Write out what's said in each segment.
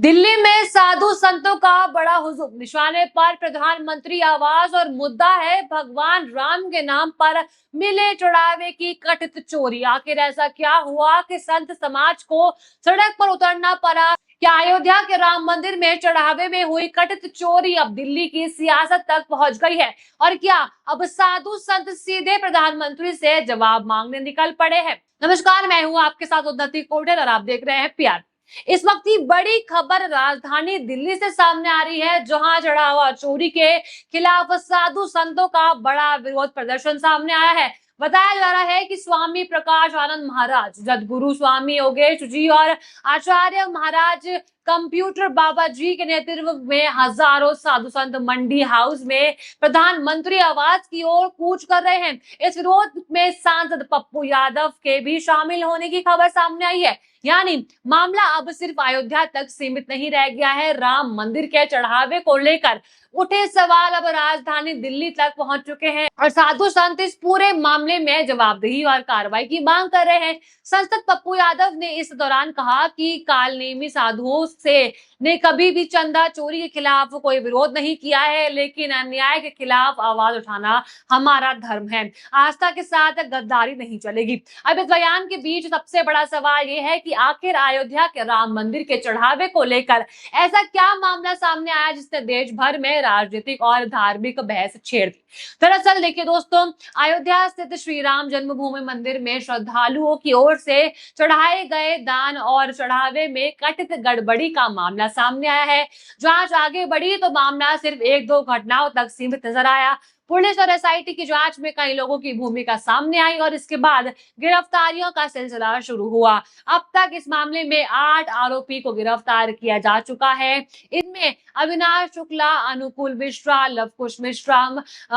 दिल्ली में साधु संतों का बड़ा हुजूम, निशाने पर प्रधानमंत्री आवास और मुद्दा है भगवान राम के नाम पर मिले चढ़ावे की कथित चोरी। आखिर ऐसा क्या हुआ कि संत समाज को सड़क पर उतरना पड़ा? क्या अयोध्या के राम मंदिर में चढ़ावे में हुई कथित चोरी अब दिल्ली की सियासत तक पहुंच गई है? और क्या अब साधु संत सीधे प्रधानमंत्री से जवाब मांगने निकल पड़े हैं? नमस्कार, मैं हूं आपके साथ उन्नति कोडेल और आप देख रहे हैं पीआर। इस वक्त की बड़ी खबर राजधानी दिल्ली से सामने आ रही है, जहां चढ़ावा चोरी के खिलाफ साधु संतों का बड़ा विरोध प्रदर्शन सामने आया है। बताया जा रहा है कि स्वामी प्रकाश आनंद महाराज, जगद्गुरु स्वामी योगेश जी और आचार्य महाराज कंप्यूटर बाबा जी के नेतृत्व में हजारों साधु संत मंडी हाउस में प्रधानमंत्री आवास की ओर कूच कर रहे हैं। इस विरोध में सांसद पप्पू यादव के भी शामिल होने की खबर सामने आई है। यानी मामला अब सिर्फ अयोध्या तक सीमित नहीं रह गया है। राम मंदिर के चढ़ावे को लेकर उठे सवाल अब राजधानी दिल्ली तक पहुंच चुके हैं और साधु संत इस पूरे मामले में जवाबदेही और कार्रवाई की मांग कर रहे हैं। सांसद पप्पू यादव ने इस दौरान कहा कि कालनेमी साधुओं से ने कभी भी चंदा चोरी के खिलाफ कोई विरोध नहीं किया है, लेकिन अन्याय के खिलाफ आवाज उठाना हमारा धर्म है। आस्था के साथ गद्दारी नहीं चलेगी। अब इस बयान के बीच सबसे बड़ा सवाल यह है कि आखिर अयोध्या के राम मंदिर के चढ़ावे को लेकर ऐसा क्या मामला सामने आया जिसने देश भर में राजनीतिक और धार्मिक बहस छेड़ दी। दरअसल देखिए दोस्तों, अयोध्या स्थित श्री राम जन्मभूमि मंदिर में श्रद्धालुओं की ओर से चढ़ाए गए दान और चढ़ावे में कथित गड़बड़ी का मामला सामने आया है। जांच आगे बढ़ी तो मामला सिर्फ एक दो घटनाओं तक सीमित नजर आया। पुलिस और एसआईटी की जांच में कई लोगों की भूमिका सामने आई और इसके बाद गिरफ्तारियों का सिलसिला शुरू हुआ। अब तक इस मामले में 8 आरोपी को गिरफ्तार किया जा चुका है। इनमें अविनाश शुक्ला, अनुकूल मिश्रा, लवकुश मिश्रा,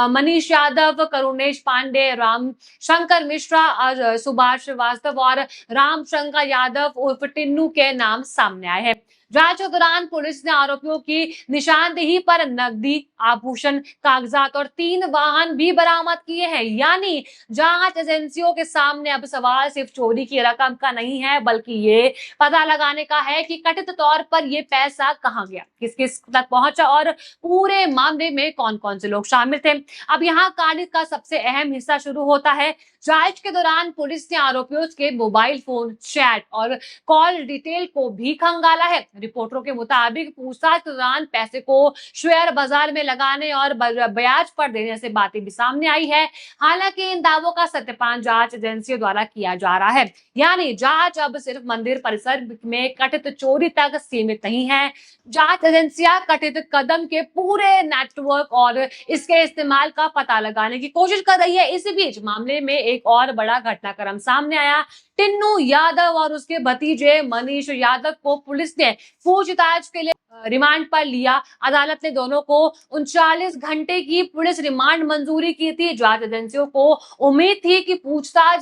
मनीष यादव, करुणेश पांडे, राम शंकर मिश्रा, सुभाष श्रीवास्तव और राम शंकर यादव उर्फ टिन्नू के नाम सामने आए हैं। जांच के दौरान पुलिस ने आरोपियों की निशानदेही पर नकदी, आभूषण, कागजात और 3 वाहन भी बरामद किए हैं। यानी जांच एजेंसियों के सामने अब सवाल सिर्फ चोरी की रकम का नहीं है, बल्कि ये पता लगाने का है कि कथित तौर पर ये पैसा कहां गया, किस किस तक पहुंचा और पूरे मामले में कौन कौन से लोग शामिल थे। अब यहाँ कहानी का सबसे अहम हिस्सा शुरू होता है। जांच के दौरान पुलिस ने आरोपियों के मोबाइल फोन, चैट और कॉल डिटेल को भी खंगाला है। रिपोर्टरों के मुताबिक पूछताछ के दौरान पैसे को शेयर बाजार में लगाने और ब्याज पर देने से बातें भी सामने आई है। हालांकि इन दावों का सत्यापन जांच एजेंसियों द्वारा किया जा रहा है। यानी जांच अब सिर्फ मंदिर परिसर में कथित चोरी तक सीमित नहीं है। जांच एजेंसियां कथित कदम के पूरे नेटवर्क और इसके इस्तेमाल का पता लगाने की कोशिश कर रही है। इसी बीच मामले में एक और बड़ा घटनाक्रम सामने आया। टिन्नू यादव और उसके भतीजे मनीष यादव को पुलिस ने पूछताछ के लिए रिमांड पर लिया। अदालत ने दोनों को 39 घंटे की पुलिस रिमांड मंजूरी की थी। जांच एजेंसियों को उम्मीद थी कि पूछताछ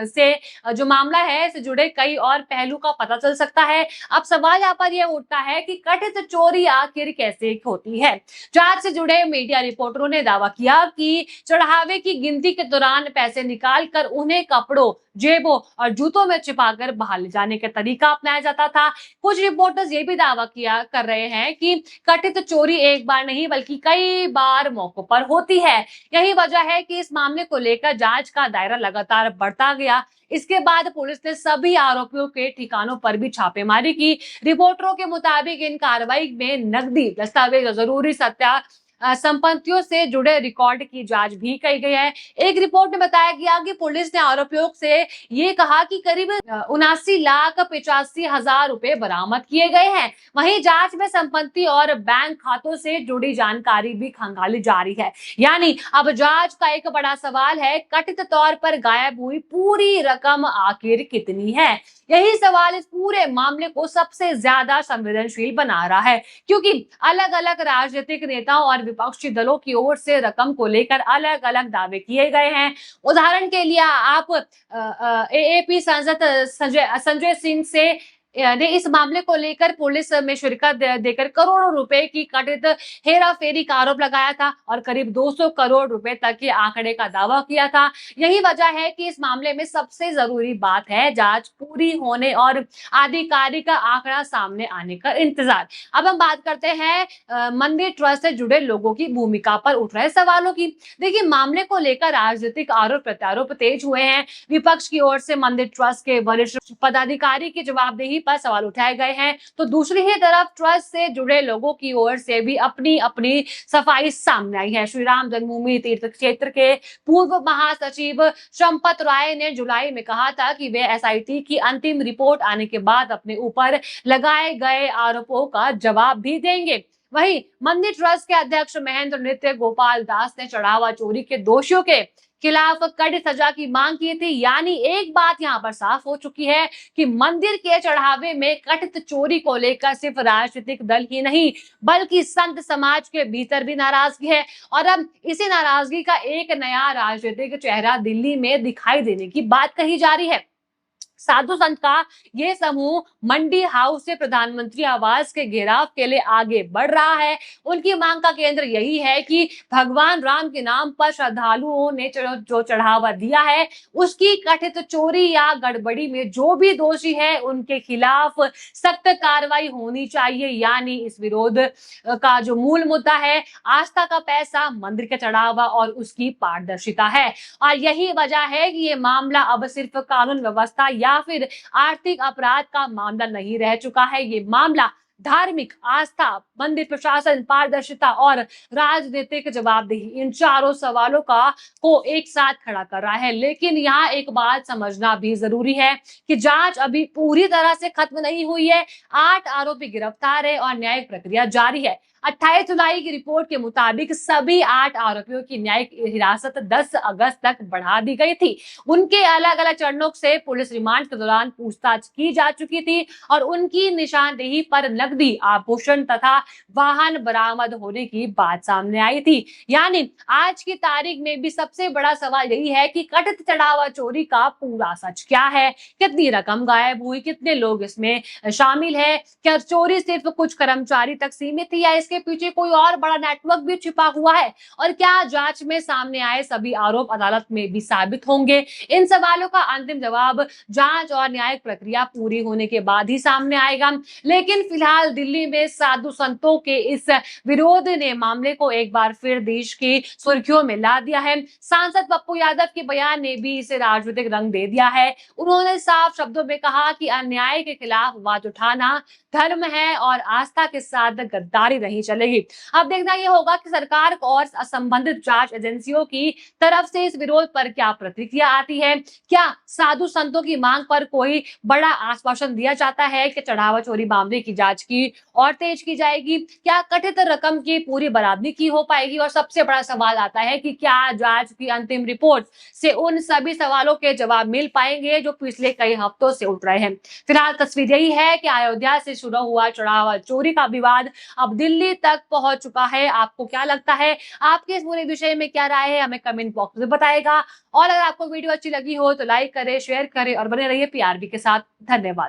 से जो मामला है से जुड़े कई और पहलू का पता चल सकता है। अब सवाल यहाँ पर यह उठता है कि कथित चोरी आखिर कैसे होती है। जांच से जुड़े मीडिया रिपोर्टरों ने दावा किया कि चढ़ावे की गिनती के दौरान पैसे निकालकर उन्हें कपड़ों, जेबों और जूतों में छिपाकर बाहर ले जाने का तरीका अपनाया जाता था। कुछ रिपोर्टर्स ये भी दावा कर रहे हैं कि कथित चोरी एक बार नहीं बल्कि कई बार मौकों पर होती है। यही वजह है कि इस मामले को लेकर जांच का दायरा लगातार बढ़ता गया। इसके बाद पुलिस ने सभी आरोपियों के ठिकानों पर भी छापेमारी की। रिपोर्टरों के मुताबिक इन कार्रवाई में नकदी, दस्तावेज और जरूरी संपत्तियों से जुड़े रिकॉर्ड की जांच भी की गई है। एक रिपोर्ट में बताया गया कि पुलिस ने आरोपियों से ये कहा कि करीब 79,85,000 रुपए बरामद किए गए हैं। वहीं जांच में संपत्ति और बैंक खातों से जुड़ी जानकारी भी खंगाली जा रही है। यानी अब जांच का एक बड़ा सवाल है, कथित तौर पर गायब हुई पूरी रकम आखिर कितनी है। यही सवाल इस पूरे मामले को सबसे ज्यादा संवेदनशील बना रहा है, क्योंकि अलग अलग राजनीतिक नेताओं और विपक्षी दलों की ओर से रकम को लेकर अलग अलग दावे किए गए हैं। उदाहरण के लिए आप एएपी सांसद संजय सिंह से ने इस मामले को लेकर पुलिस में शिरकत देकर करोड़ों रुपए की कथित हेराफेरी का आरोप लगाया था और करीब 200 करोड़ रुपए तक के आंकड़े का दावा किया था। यही वजह है कि इस मामले में सबसे जरूरी बात है जांच पूरी होने और आधिकारिक आंकड़ा सामने आने का इंतजार। अब हम बात करते हैं मंदिर ट्रस्ट से जुड़े लोगों की भूमिका पर उठ रहे सवालों की। देखिए, मामले को लेकर राजनीतिक आरोप प्रत्यारोप तेज हुए हैं। विपक्ष की ओर से मंदिर ट्रस्ट के वरिष्ठ पदाधिकारी की जवाबदेही पर सवाल उठाए गए हैं, तो दूसरी ही तरफ ट्रस्ट से जुड़े लोगों की ओर से भी अपनी अपनी सफाई सामने आई है। श्री राम जन्मभूमि तीर्थ क्षेत्र के पूर्व महासचिव संपत राय ने जुलाई में कहा था कि वे एसआईटी की अंतिम रिपोर्ट आने के बाद अपने ऊपर लगाए गए आरोपों का जवाब भी देंगे। वहीं मंदिर ट्रस्ट के अध्यक्ष महेंद्र नृत्य गोपाल दास ने चढ़ावा चोरी के दोषियों के खिलाफ कड़ी सजा की मांग की थी। यानी एक बात यहां पर साफ हो चुकी है कि मंदिर के चढ़ावे में कथित चोरी को लेकर सिर्फ राजनीतिक दल ही नहीं बल्कि संत समाज के भीतर भी नाराजगी है और अब इसी नाराजगी का एक नया राजनीतिक चेहरा दिल्ली में दिखाई देने की बात कही जा रही है। साधु संत का ये समूह मंडी हाउस से प्रधानमंत्री आवास के घेराव के लिए आगे बढ़ रहा है। उनकी मांग का केंद्र यही है कि भगवान राम के नाम पर श्रद्धालुओं ने जो चढ़ावा दिया है उसकी कथित चोरी या गड़बड़ी में जो भी दोषी है उनके खिलाफ सख्त कार्रवाई होनी चाहिए। यानी इस विरोध का जो मूल मुद्दा है आस्था का पैसा, मंदिर का चढ़ावा और उसकी पारदर्शिता है। और यही वजह है कि ये मामला अब सिर्फ कानून व्यवस्था या फिर आर्थिक अपराध का मामला नहीं रह चुका है। ये मामला धार्मिक आस्था, मंदिर प्रशासन, पारदर्शिता और राजनीतिक जवाबदेही, इन चारों सवालों को एक साथ खड़ा कर रहा है। लेकिन यहाँ एक बात समझना भी जरूरी है कि जांच अभी पूरी तरह से खत्म नहीं हुई है। 8 आरोपी गिरफ्तार है और न्यायिक प्रक्रिया जारी है। 28 जुलाई की रिपोर्ट के मुताबिक सभी 8 आरोपियों की न्यायिक हिरासत 10 अगस्त तक बढ़ा दी गई थी। उनके अलग अलग चरणों से पुलिस रिमांड के दौरान पूछताछ की जा चुकी थी और उनकी निशानदेही पर नकदी, आभूषण तथा वाहन बरामद होने की बात सामने आई थी। यानी आज की तारीख में भी सबसे बड़ा सवाल यही है कि कथित चढ़ावा चोरी का पूरा सच क्या है, कितनी रकम गायब हुई, कितने लोग इसमें शामिल है, क्या चोरी सिर्फ कुछ कर्मचारी तक सीमित थी या इसके पीछे कोई और बड़ा नेटवर्क भी छिपा हुआ है, और क्या जांच में सामने आए सभी आरोप अदालत में भी साबित होंगे। इन सवालों का अंतिम जवाब जांच और न्यायिक प्रक्रिया पूरी होने के बाद ही सामने आएगा। लेकिन फिलहाल दिल्ली में साधु संतों के इस विरोध ने मामले को एक बार फिर देश की सुर्खियों में ला दिया है। सांसद पप्पू यादव के बयान ने भी इसे राजनीतिक रंग दे दिया है। उन्होंने साफ शब्दों में कहा कि अन्याय के खिलाफ आवाज उठाना धर्म है और आस्था के साथ गद्दारी नहीं चलेगी। अब देखना यह होगा कि सरकार और संबंधित जांच एजेंसियों की तरफ से इस विरोध पर क्या प्रतिक्रिया आती है। क्या साधु संतों की मांग पर कोई बड़ा आश्वासन दिया जाता है कि चढ़ावा चोरी मामले की जांच की और तेज की जाएगी, क्या कथित रकम की पूरी बरामदी की हो पाएगी, और सबसे बड़ा सवाल आता है कि क्या जांच की अंतिम रिपोर्ट से उन सभी सवालों के जवाब मिल पाएंगे जो पिछले कई हफ्तों से उठ रहे हैं। फिलहाल तस्वीर यही है कि अयोध्या से शुरू हुआ चढ़ावा चोरी का विवाद अब दिल्ली तक पहुंच चुका है। आपको क्या लगता है, आपके इस पूरे विषय में क्या राय है, हमें कमेंट बॉक्स में बताएगा। और अगर आपको वीडियो अच्छी लगी हो तो लाइक करें, शेयर करें और बने रहिए पीआरबी के साथ। धन्यवाद।